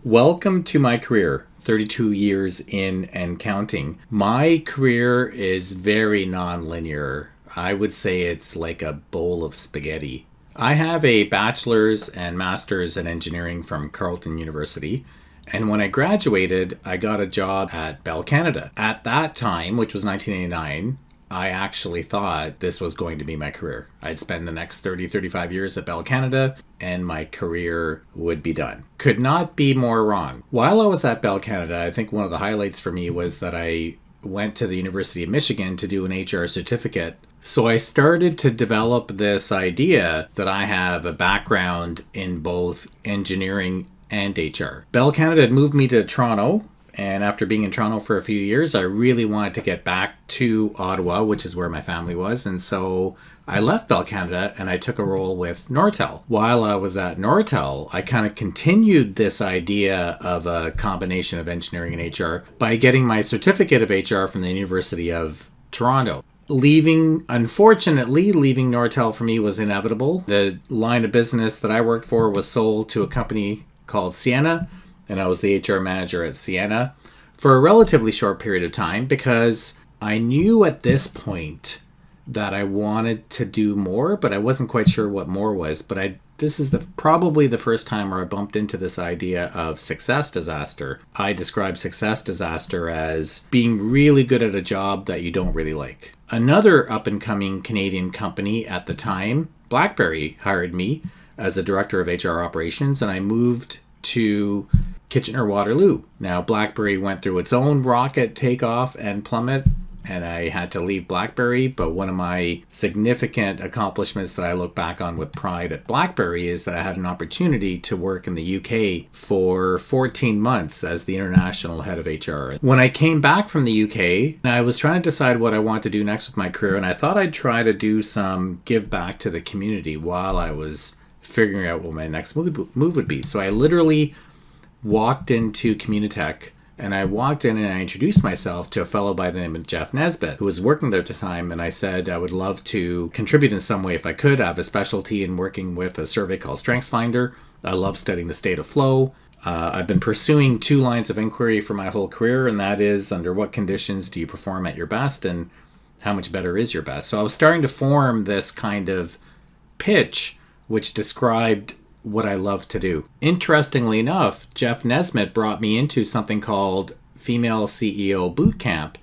Welcome to my career, 32 years in and counting. My career is very non-linear. I would say it's like a bowl of spaghetti. I have a bachelor's and master's in engineering from Carleton University. And when I graduated, I got a job at Bell Canada. At that time, which was 1989, I actually thought this was going to be my career. I'd spend the next 35 years at Bell Canada and my career would be done. Could not be more wrong. While I was at Bell Canada, I think one of the highlights for me was that I went to the University of Michigan to do an HR certificate. So I started to develop this idea that I have a background in both engineering and HR. Bell Canada had moved me to Toronto. And after being in Toronto for a few years, I really wanted to get back to Ottawa, which is where my family was. And so I left Bell Canada and I took a role with Nortel. While I was at Nortel, I kind of continued this idea of a combination of engineering and HR by getting my certificate of HR from the University of Toronto. Unfortunately, leaving Nortel for me was inevitable. The line of business that I worked for was sold to a company called Sienna, and I was the HR manager at Sienna for a relatively short period of time because I knew at this point that I wanted to do more, but I wasn't quite sure what more was. But this is probably the first time where I bumped into this idea of success disaster. I describe success disaster as being really good at a job that you don't really like. Another up-and-coming Canadian company at the time, BlackBerry, hired me as a director of HR operations, and I moved to Kitchener-Waterloo. Now, BlackBerry went through its own rocket takeoff and plummet, and I had to leave BlackBerry. But one of my significant accomplishments that I look back on with pride at BlackBerry is that I had an opportunity to work in the UK for 14 months as the international head of HR. When I came back from the UK, I was trying to decide what I wanted to do next with my career, and I thought I'd try to do some give back to the community while I was figuring out what my next move would be. So I literally walked into Communitech, and I walked in and I introduced myself to a fellow by the name of Jeff Nesbitt, who was working there at the time, and I said I would love to contribute in some way if I could. I have a specialty in working with a survey called StrengthsFinder. I love studying the state of flow. I've been pursuing two lines of inquiry for my whole career, and that is under what conditions do you perform at your best and how much better is your best. So I was starting to form this kind of pitch which described what I love to do. Interestingly enough, Jeff Nesbitt brought me into something called Female CEO Bootcamp,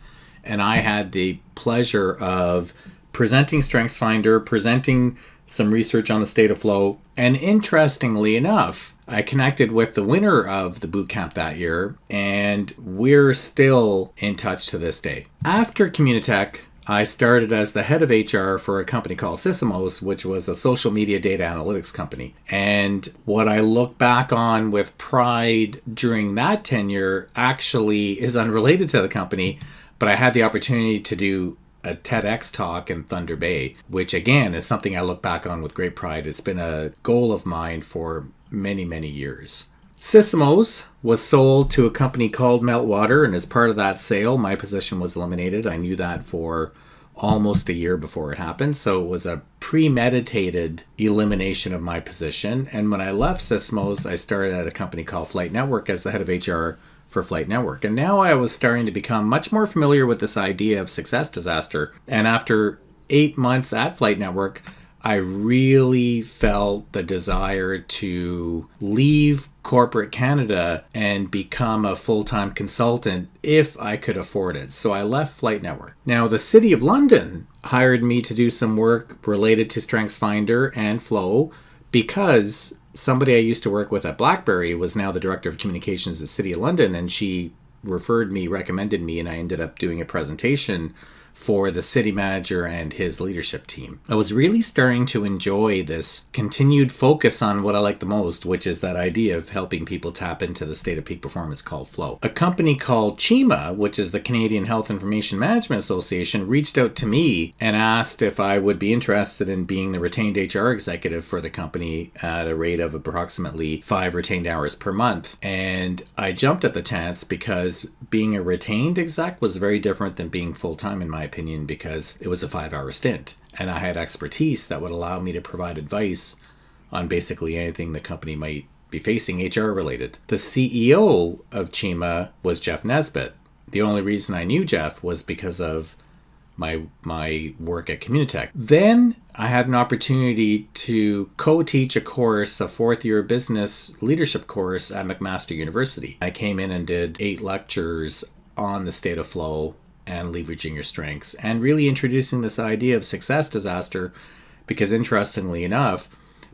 and I had the pleasure of presenting StrengthsFinder, presenting some research on the state of flow, and interestingly enough, I connected with the winner of the bootcamp that year, and we're still in touch to this day. After Communitech, I started as the head of HR for a company called Sysomos, which was a social media data analytics company. And what I look back on with pride during that tenure actually is unrelated to the company, but I had the opportunity to do a TEDx talk in Thunder Bay, which again is something I look back on with great pride. It's been a goal of mine for many, many years. Sysomos was sold to a company called Meltwater, and as part of that sale, my position was eliminated. I knew that for almost a year before it happened, so it was a premeditated elimination of my position. And when I left Sysomos, I started at a company called Flight Network as the head of HR for Flight Network. And now I was starting to become much more familiar with this idea of success disaster. And after 8 months at Flight Network, I really felt the desire to leave corporate Canada and become a full-time consultant if I could afford it. So I left Flight Network. Now, the City of London hired me to do some work related to StrengthsFinder and Flow because somebody I used to work with at BlackBerry was now the director of communications at City of London, and she recommended me, and I ended up doing a presentation for the city manager and his leadership team. I was really starting to enjoy this continued focus on what I like the most, which is that idea of helping people tap into the state of peak performance called flow. A company called CHIMA, which is the Canadian Health Information Management Association, reached out to me and asked if I would be interested in being the retained HR executive for the company at a rate of approximately 5 retained hours per month. And I jumped at the chance because being a retained exec was very different than being full-time in my opinion, because it was a 5-hour stint and I had expertise that would allow me to provide advice on basically anything the company might be facing HR related. The CEO of Chima was Jeff Nesbitt. The only reason I knew Jeff was because of my work at Communitech. Then I had an opportunity to co-teach a course, a fourth-year business leadership course at McMaster University. I came in and did 8 lectures on the state of flow and leveraging your strengths, and really introducing this idea of success disaster, because interestingly enough,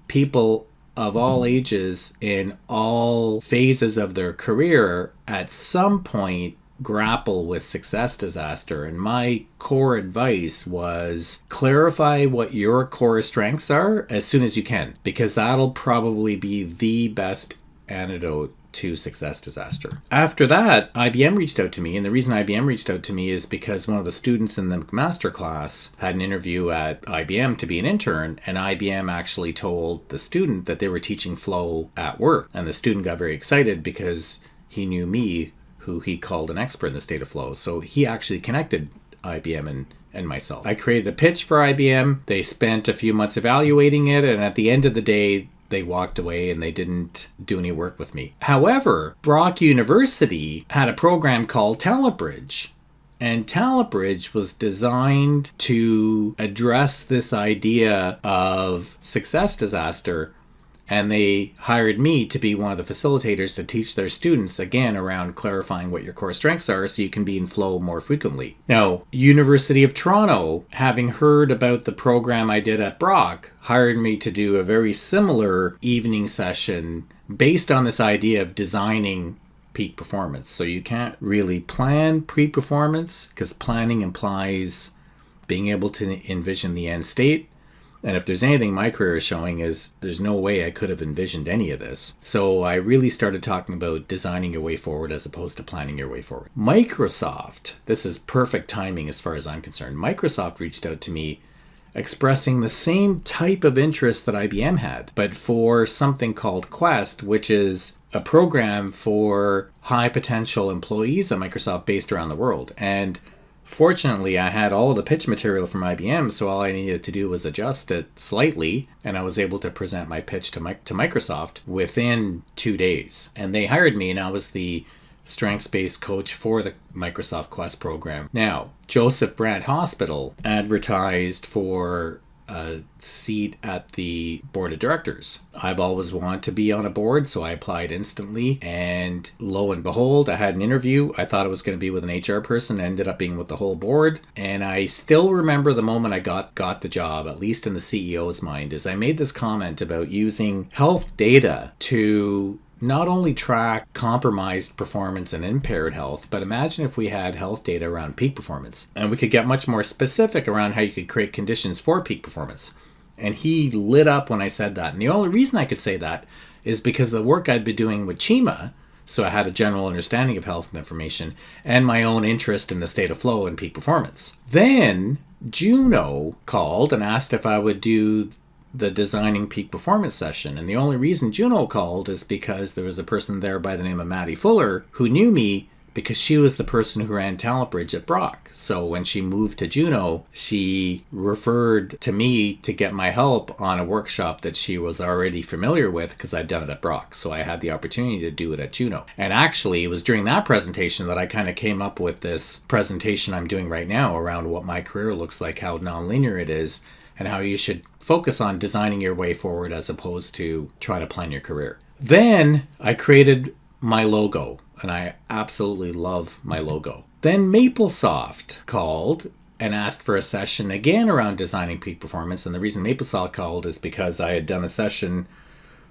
people of all ages in all phases of their career at some point grapple with success disaster. And my core advice was clarify what your core strengths are as soon as you can, because that'll probably be the best antidote to success disaster. After that, IBM reached out to me, and the reason IBM reached out to me is because one of the students in the master class had an interview at IBM to be an intern, and IBM actually told the student that they were teaching flow at work. And the student got very excited because he knew me, who he called an expert in the state of flow. So he actually connected IBM and myself. I created a pitch for IBM. They spent a few months evaluating it, and at the end of the day, they walked away and they didn't do any work with me. However, Brock University had a program called Talent Bridge. And Talent Bridge was designed to address this idea of success disaster. And they hired me to be one of the facilitators to teach their students, again, around clarifying what your core strengths are so you can be in flow more frequently. Now, University of Toronto, having heard about the program I did at Brock, hired me to do a very similar evening session based on this idea of designing peak performance. So you can't really plan pre-performance, because planning implies being able to envision the end state. And if there's anything my career is showing, is there's no way I could have envisioned any of this. So I really started talking about designing your way forward as opposed to planning your way forward. Microsoft, this is perfect timing as far as I'm concerned. Microsoft reached out to me expressing the same type of interest that IBM had, but for something called Quest, which is a program for high potential employees at Microsoft based around the world. And fortunately, I had all the pitch material from IBM, so all I needed to do was adjust it slightly, and I was able to present my pitch to Microsoft within 2 days. And they hired me, and I was the strengths-based coach for the Microsoft Quest program. Now, Joseph Brant Hospital advertised for a seat at the board of directors. I've always wanted to be on a board, so I applied instantly, and lo and behold, I had an interview. I thought it was going to be with an HR person, ended up being with the whole board. And I still remember the moment I got the job, at least in the CEO's mind, is I made this comment about using health data to not only track compromised performance and impaired health, but imagine if we had health data around peak performance, and we could get much more specific around how you could create conditions for peak performance. And he lit up when I said that. And the only reason I could say that is because of the work I'd been doing with Chima, so I had a general understanding of health and information, and my own interest in the state of flow and peak performance. Then Juno called and asked if I would do the designing peak performance session. And the only reason Juno called is because there was a person there by the name of Maddie Fuller who knew me because she was the person who ran Talent Bridge at Brock. So when she moved to Juno, she referred to me to get my help on a workshop that she was already familiar with because I'd done it at Brock. So I had the opportunity to do it at Juno. And actually, it was during that presentation that I kind of came up with this presentation I'm doing right now around what my career looks like, how nonlinear it is, and how you should focus on designing your way forward as opposed to try to plan your career. Then I created my logo, and I absolutely love my logo. Then MapleSoft called and asked for a session again around designing peak performance. And the reason MapleSoft called is because I had done a session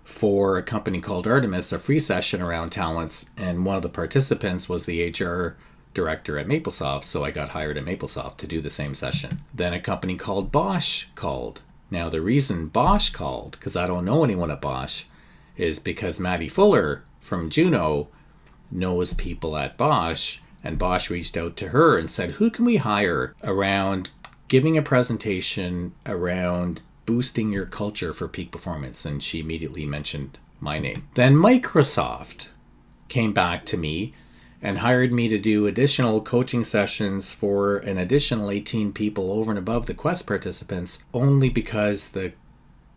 for a company called Artemis, a free session around talents, and one of the participants was the HR director at MapleSoft, so I got hired at MapleSoft to do the same session. Then a company called Bosch called. Now the reason Bosch called, because I don't know anyone at Bosch, is because Maddie Fuller from Juno knows people at Bosch, and Bosch reached out to her and said, who can we hire around giving a presentation around boosting your culture for peak performance? And she immediately mentioned my name. Then Microsoft came back to me and hired me to do additional coaching sessions for an additional 18 people over and above the Quest participants, only because the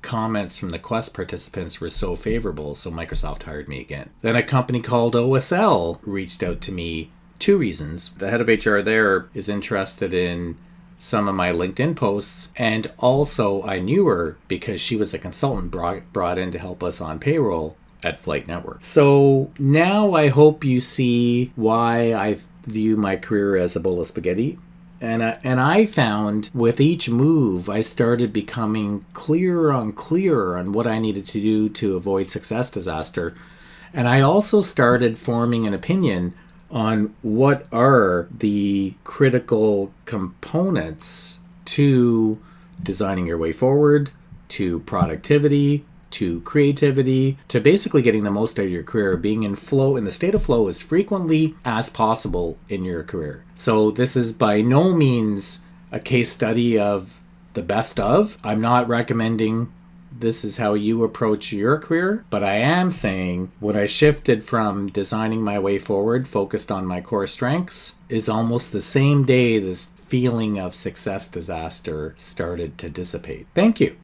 comments from the Quest participants were so favorable, so Microsoft hired me again. Then a company called OSL reached out to me. Two reasons. The head of HR there is interested in some of my LinkedIn posts, and also I knew her because she was a consultant brought in to help us on payroll at Flight Network. So now I hope you see why I view my career as a bowl of spaghetti. And I found with each move, I started becoming clearer on what I needed to do to avoid success disaster. And I also started forming an opinion on what are the critical components to designing your way forward, to productivity, to creativity, to basically getting the most out of your career, being in flow, in the state of flow as frequently as possible in your career. So this is by no means a case study of the best of. I'm not recommending this is how you approach your career, but I am saying when I shifted from designing my way forward, focused on my core strengths, is almost the same day this feeling of success disaster started to dissipate. Thank you.